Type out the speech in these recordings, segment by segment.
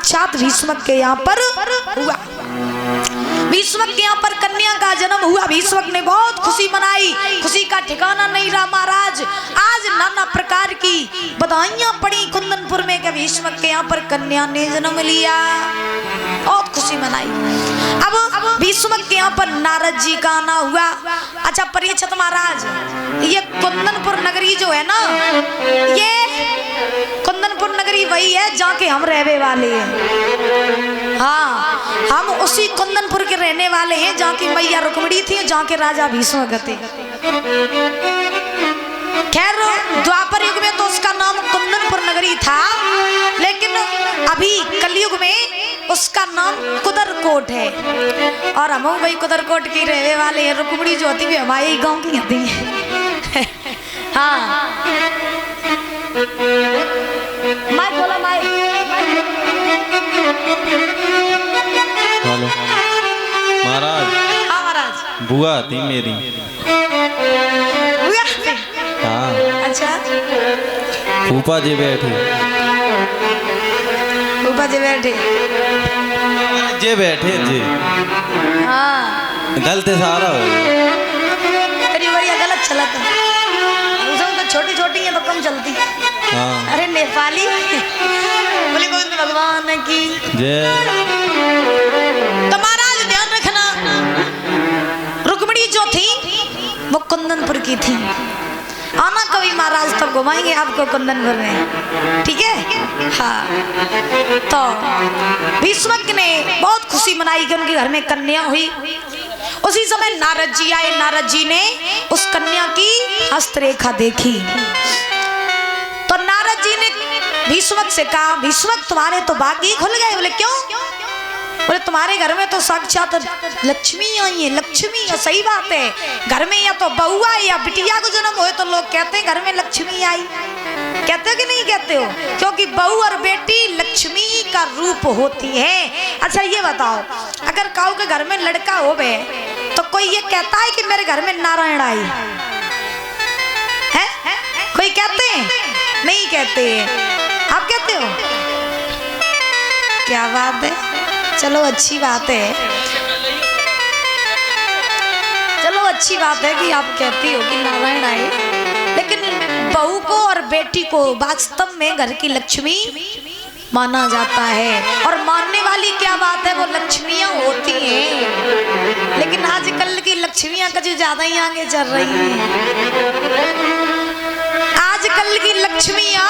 साक्षात भीष्मक के यहाँ पर हुआ। भीष्मक के यहाँ पर कन्या का जन्म हुआ। भीष्मक ने बहुत खुशी मनाई, खुशी का ठिकाना नहीं रहा महाराज। आज नाना प्रकार की बधाइयां पड़ी कुंदनपुर में कि भीष्मक के यहाँ पर कन्या ने जन्म लिया, बहुत खुशी मनाई। अब भीष्मक के यहाँ पर नारद जी का आना हुआ। अच्छा परीक्षित महाराज, ये कुंदनपुर नगरी जो है ना, ये कुंदनपुर नगरी वही है जहाँ के हम रहने वाले हैं। हाँ, हम उसी कुंदनपुर के रहने वाले हैं जहाँ की मैया रुक्मिणी थी, जहाँ के राजा भीष्मक थे। खैर द्वापर युग में तो उसका नाम कुंदनपुर नगरी था, लेकिन अभी कलयुग में उसका नाम कुदरकोट है। और हम भाई कुदरकोट के रहने वाले हैं। रुक्मिणी जो होती है हमारे गांव की होती है। हाँ माई बोला माई। हेलो महाराज। हाँ महाराज। बुआ थी मेरी। बुआ थी? हाँ। अच्छा फूफा जी बैठे। फूफा जी बैठे? जे बैठे जी। हाँ गलत सारा हो तेरी बढ़िया गलत चला था। उसमें तो छोटी छोटी है तो कम चलती। हाँ। अरे नेपाली बोले गोविंद भगवान की जय। तो महाराज ध्यान रखना, रुक्मिणी जो थी वो कुंदनपुर की थी। आना कभी महाराज तब घुमाएंगे आपको कुंदनपुर में, ठीक है। हाँ तो भीष्मक ने बहुत खुशी मनाई कि उनके घर में कन्या हुई। उसी समय नारद जी आए। नारद जी ने उस कन्या की हस्तरेखा देखी तो नारद जी ने भीष्मक से कहा, भीष्मक तुम्हारे तो भाग्य ही खुल गए। बोले क्यों? बोले तुम्हारे घर में तो साक्षात लक्ष्मी आई है। लक्ष्मी? सही बात है, घर में या तो बहुआ या बिटिया को जन्म हो तो लोग कहते हैं घर में लक्ष्मी आई। कहते हो कि नहीं कहते हो? क्योंकि बहू और बेटी लक्ष्मी का रूप होती है। अच्छा ये बताओ, अगर काऊ के घर में लड़का हो बे तो कोई ये कहता है कि मेरे घर में नारायण आई है? कोई कहते हैं? नहीं कहते। आप कहते हो? क्या बात है, चलो अच्छी बात है। चलो अच्छी बात है कि आप कहती हो कि नारायण आए, लेकिन बहू को और बेटी को वास्तव में घर की लक्ष्मी माना जाता है। और मानने वाली क्या बात है, वो लक्ष्मियां होती हैं। लेकिन आजकल की लक्ष्मियां कुछ ज्यादा ही आगे चल रही हैं। आजकल की लक्ष्मियां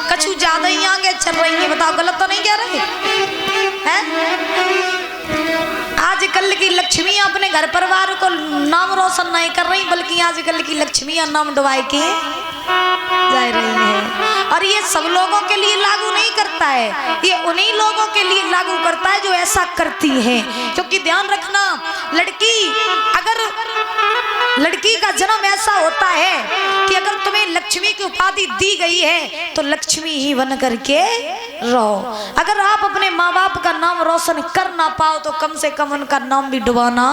कुछ ज्यादा ही आगे चल रही हैं। बताओ गलत तो नहीं कह रहे हैं? आजकल की लक्ष्मियां अपने घर परिवार को नाम रोशन नहीं कर रही, बल्कि आजकल की लक्ष्मियां नाम डुबाए के जा रही है। और ये सब लोगों के लिए लागू नहीं करता है, ये उन्हीं लोगों के लिए लागू करता है जो ऐसा करती हैं। क्योंकि ध्यान रखना, लड़की का जन्म ऐसा होता है कि अगर तुम्हें लक्ष्मी की उपाधि दी गई है तो लक्ष्मी ही बन करके रहो। अगर आप अपने माँ बाप का नाम रोशन कर ना पाओ तो कम से कम उनका नाम भी डुबाना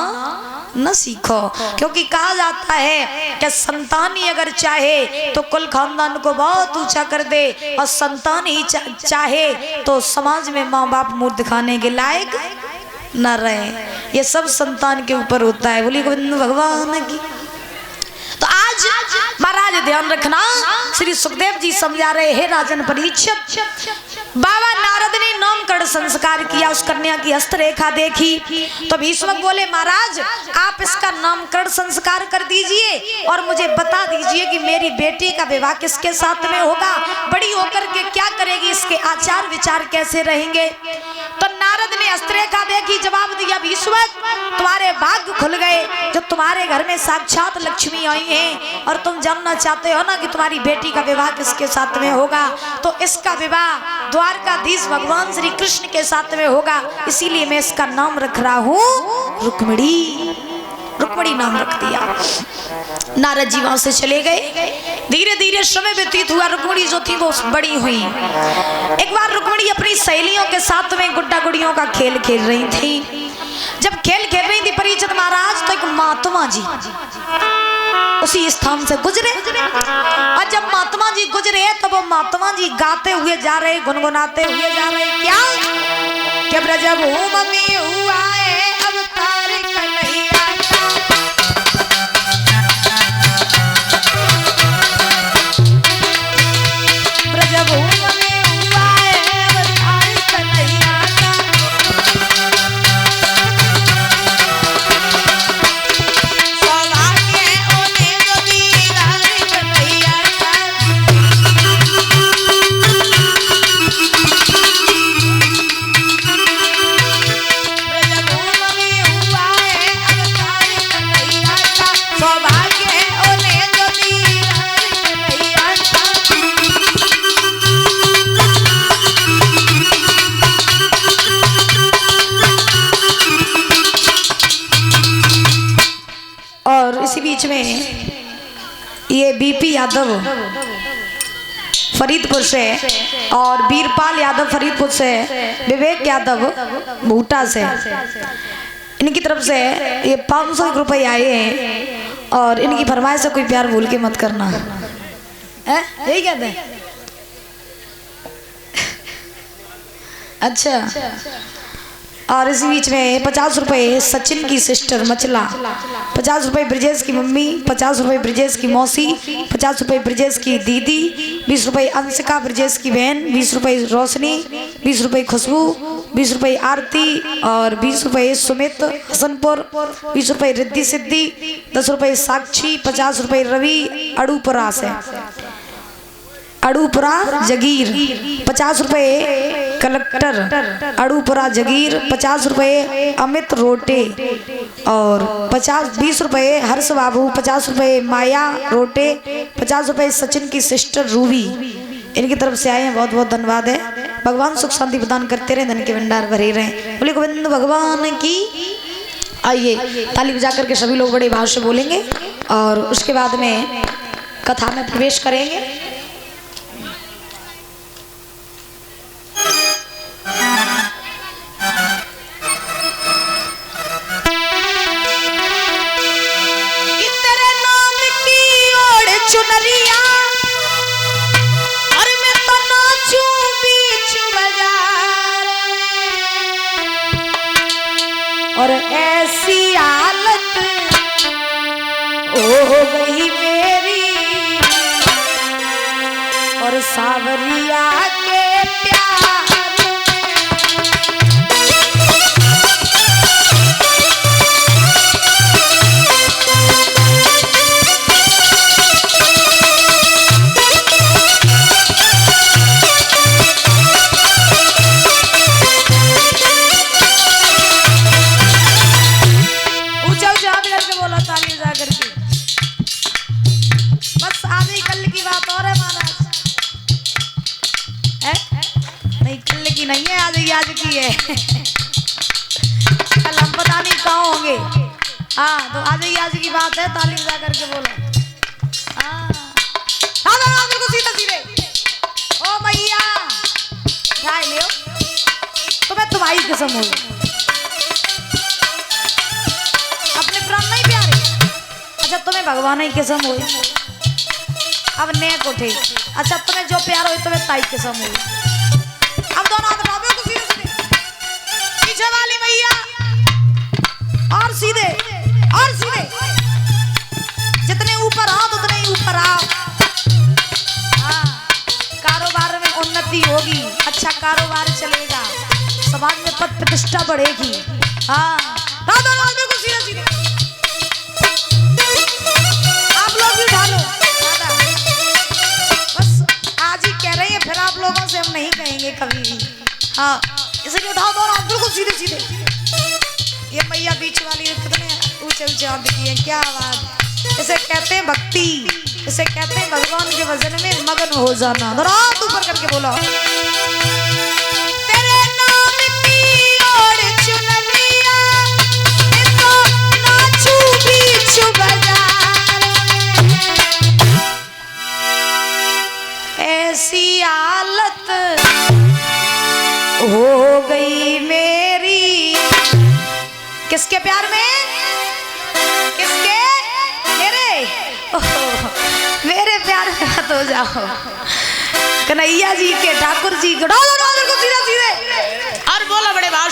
न सीखो। क्योंकि कहा जाता है कि संतान ही अगर चाहे तो कुल खानदान को बहुत ऊंचा कर दे, और संतान ही चाहे तो समाज में माँ बाप मुंह दिखाने के लायक न रहे। ये सब संतान के ऊपर होता है। बोली गोविंद भगवान की। तो आज महाराज ध्यान रखना, श्री सुखदेव जी समझा रहे हैं राजन परीक्षित। बाबा नारद ने नामकरण संस्कार किया, उस कन्या की हस्तरेखा देखी तो भीष्मक बोले महाराज आप इसका नामकरण संस्कार कर दीजिए और मुझे बता दीजिए कि मेरी बेटी का विवाह किसके साथ में होगा, बड़ी होकर के क्या करेगी, इसके आचार विचार कैसे रहेंगे। तो नारद ने हस्तरेखा देखी, जवाब दिया भीष्मक तुम्हारे भाग्य खुल गए, जो तुम्हारे घर में साक्षात लक्ष्मी आई हैं और तुम जानना चाहते हो ना कि तुम्हारी बेटी का विवाह किसके साथ में होगा, तो इसका विवाह द्वारकाधीश भगवान श्री कृष्ण के साथ में होगा। इसीलिए मैं इसका नाम रख रहा हूँ रुक्मिणी। रुक्मिणी नाम रख दिया। नारद जी वहां से चले गए। धीरे धीरे समय व्यतीत हुआ, रुक्मिणी जो थी वो बड़ी हुई। एक बार रुक्मिणी अपनी सहेलियों के साथ में गुड्डा गुड़ियों का खेल खेल रही थी। जब खेल खेल रही थी परीक्षित महाराज, तो एक महात्मा जी उसी स्थान से गुजरे, और जब महात्मा जी गुजरे तो वो महात्मा जी गाते हुए जा रहे, गुनगुनाते हुए जा रहे। क्या कि ब्रजभूम में हुआ है अवतार कन्हैया का। ब्रजभूम में हुआ है अवतार कन्हैया का। सौभाग्य उन्हें जो दीदार कन्हैया का। ब्रजभूम में हुआ है अवतार कन्हैया का। सौभाग्य उन्हें जो दीदार कन्हैया का। और इसी बीच में ये बीपी यादव फरीदपुर से और वीरपाल यादव फरीदपुर से, विवेक यादव भूटा से, इनकी तरफ से ये 500 रुपए आए हैं। और इनकी फरमाइश से कोई प्यार भूल के मत करना, यही कहते हैं। अच्छा, और इसी बीच में 50 रुपए सचिन की सिस्टर मचला, 50 रुपए ब्रिजेश की मम्मी, 50 रुपए ब्रिजेश की मौसी, 50 रुपए ब्रिजेश की दीदी, 20 रुपए अंशिका ब्रिजेश की बहन, 20 रुपए रोशनी, 20 रुपए खुशबू, 20 रुपए आरती और 20 रुपए सुमित हसनपुर, 20 रुपए रिद्धि सिद्धि, 10 रुपए साक्षी, 50 रुपए रवि अड़ूपुरा से, अड़ूपुरा जगीर, 50 रुपए कलेक्टर अड़ूपुरा जगीर, 50 रुपए अमित रोटे और 20 रुपए हर्ष बाबू, 50 रुपए माया रोटे, 50 रुपए सचिन की सिस्टर रूबी, इनकी तरफ से आए हैं। बहुत बहुत धन्यवाद है। भगवान सुख शांति प्रदान करते रहे, धन के भंडार भरे रहे। बोले गोविंद भगवान की। आइए ताली बजा करके सभी लोग बड़े भाव से बोलेंगे और उसके बाद में कथा में प्रवेश करेंगे। चुनरिया और मैं तो नाचूं बीच बाजार और ऐसी हालत हो गई मेरी और सावरिया के प्यार नहीं है, आज की है। कल हम पता नहीं कहाँ होंगे। हाँ तो आज की बात है, ताली बजा करके बोलो। सीधे सीधे ओ भैया ढाई ले तुम्हें तुम्हारी कसम हो, अपने प्राण नहीं प्यारे। अच्छा तुम्हें भगवान ही कसम हो। अब नेक उठे। अच्छा तुम्हें जो प्यार हो तुम्हें ताई कसम हो। अब दोनों हाथ उठाओ को सीधे सीधे, पीछे वाली भैया और सीधे और सीधे, जितने ऊपर हाथ उतने ही ऊपर आओ। हाँ कारोबार में उन्नति होगी, अच्छा कारोबार चलेगा, समाज में पद प्रतिष्ठा बढ़ेगी। हाँ दोनों हाथ को सीधे सीधे, आप लोग भी उठा लो। आज ही कह रहे हैं, फिर आप लोगों से हम नहीं कहेंगे कभी भी। हाँ इसलिए उठाओ दोनों हाथ बिल्कुल सीधे सीधे। ये मैया बीच वाली कितने ऊंचे ऊंचे हाथ किए, क्या बात। इसे कहते हैं भक्ति, इसे कहते हैं भगवान के भजन में मगन हो जाना। दोनों हाथ ऊपर करके बोलो। तेरे नाम की ओर चुनरिया तो नाचू बीच बाजार, ऐसी हालत हो गई मेरी। किसके प्यार में? किसके? मेरे। मेरे प्यार में मत हो जाओ। कन्हैया जी के, ठाकुर जी को सीधे सीधे और बोला बड़े भाव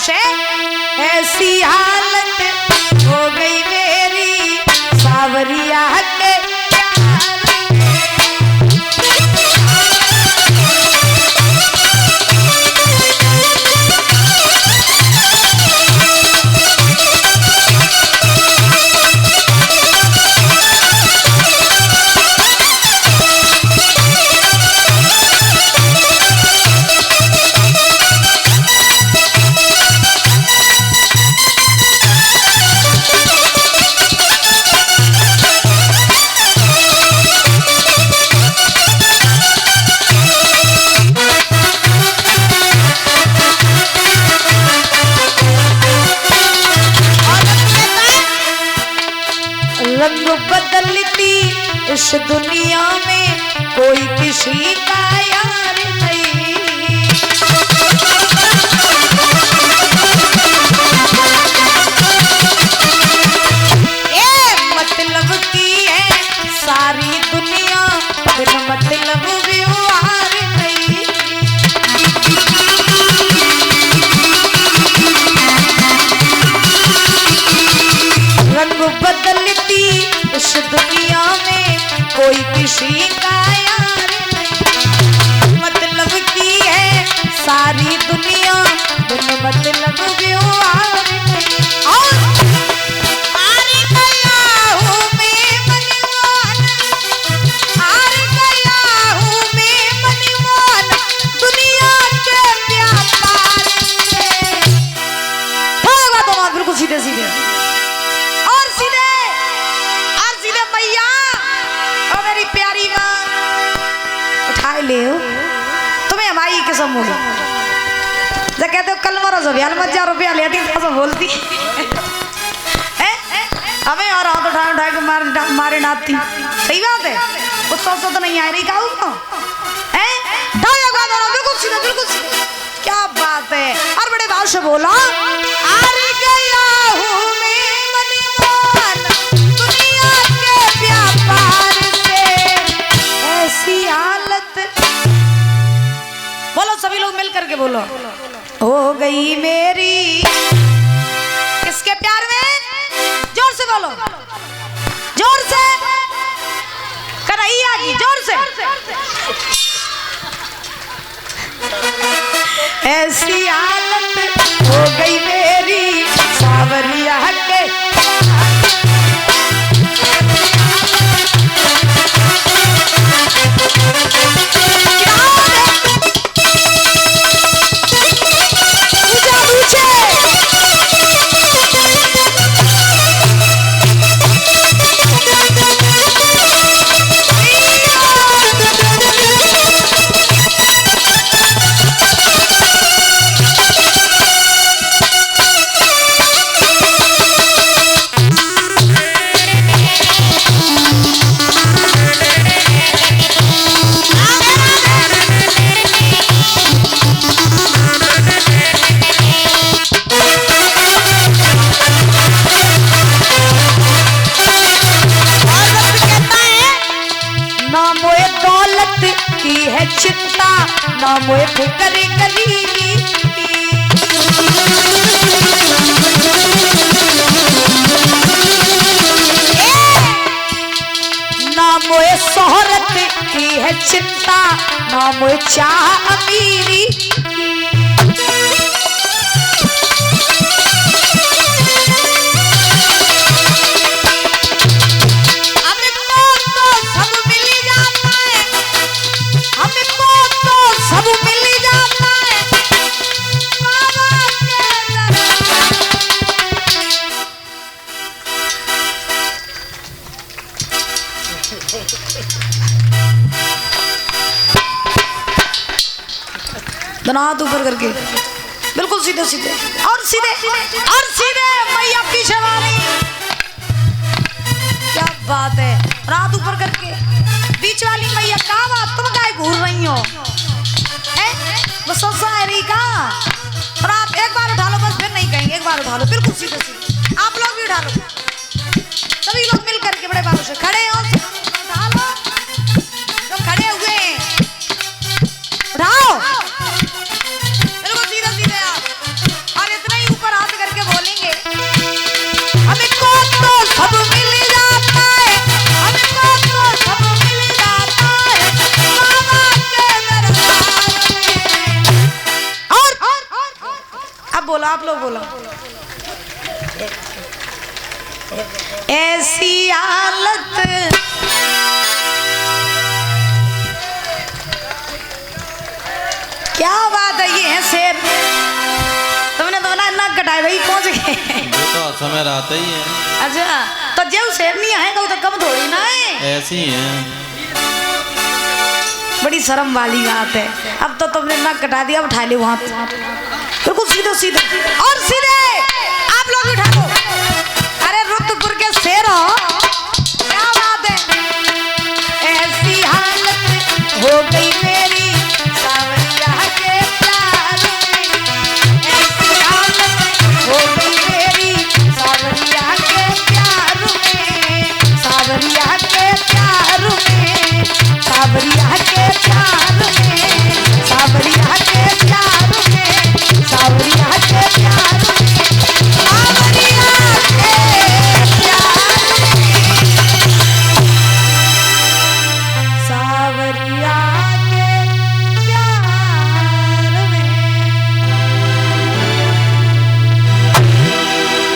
इस दुनिया में कोई किसी का यार नहीं। ए मतलब की है सारी दुनिया, बिन मतलब व्यवहार नहीं। रंग बदलती इस दुनिया में कोई किसी का यार नहीं। मतलब की है सारी दुनिया, बिन मतलब व्यवहार नहीं। और हार गया हूँ मैं मनमान, हार गया हूँ मैं मनमान दुनिया के व्यापार से। बिल्कुल सीधे सीधे और सीधे मैया और मेरी प्यारी माँ उठाए ले तुम्हें हमारी कसम होगी। जब कहते हो कल मरो सब यार मत जा रुपया लेती सब बोलती हमें और हाथ उठा के मारे नाती। सही बात है, उस तो नहीं आ रही कहूँ बिल्कुल सीधा बिल्कुल सीधा। क्या बात है, और बड़े भाव से बोला हार गया हूँ मैं मनमान दुनिया के व्यापार से। ऐसी हालत बोलो सभी लोग मिल करके बोलो, हो गई मेरी किसके प्यार में। जोर से बोलो, जोर से कन्हैया की, जोर से। ऐसी हालत हो गई मेरी सावरिया के। चिंता ना मोए फिक्र करी, ना मोए शोहरत की है चिंता, ना मोए चाह अमीरी। हाथ ऊपर करके बिल्कुल सीधे सीधे और सीधे और सीधे मैया पीछे वाली। क्या बात है, हाथ ऊपर करके बीच वाली मैया। कहाँ बात तुम क्या घूर रही हो, बस शायरी का। और आप एक बार उठा लो, बस फिर नहीं कहेंगे, एक बार उठा लो बिल्कुल सीधे सीधे। आप लोग भी उठा लो, सभी लोग मिल करके बड़े बालों से खड़े हो, उठा लो। तो खड़े हुए उठाओ बिल्कुल सीधे सीधे आप, और इतना ही ऊपर हाथ करके बोलेंगे हमें कौन तो सब मिल जाता है, हमें कौन तो सब मिल जाता है बाबा के दरबार में। और अब बोलो, आप लोग बोलो। ऐसी हालत क्या बात है, ये है शेर। तुमने तो बोला नाक कटाए भाई पहुंच गए। ये तो समय रहता ही है। अच्छा तो जब शेर नहीं आएगा तो कम थोड़ी ना है, ऐसी ही है। बड़ी शर्म वाली बात है। अब तो तुमने नाक कटा दिया, अब उठा ले वहां बिल्कुल सीधे सीधे।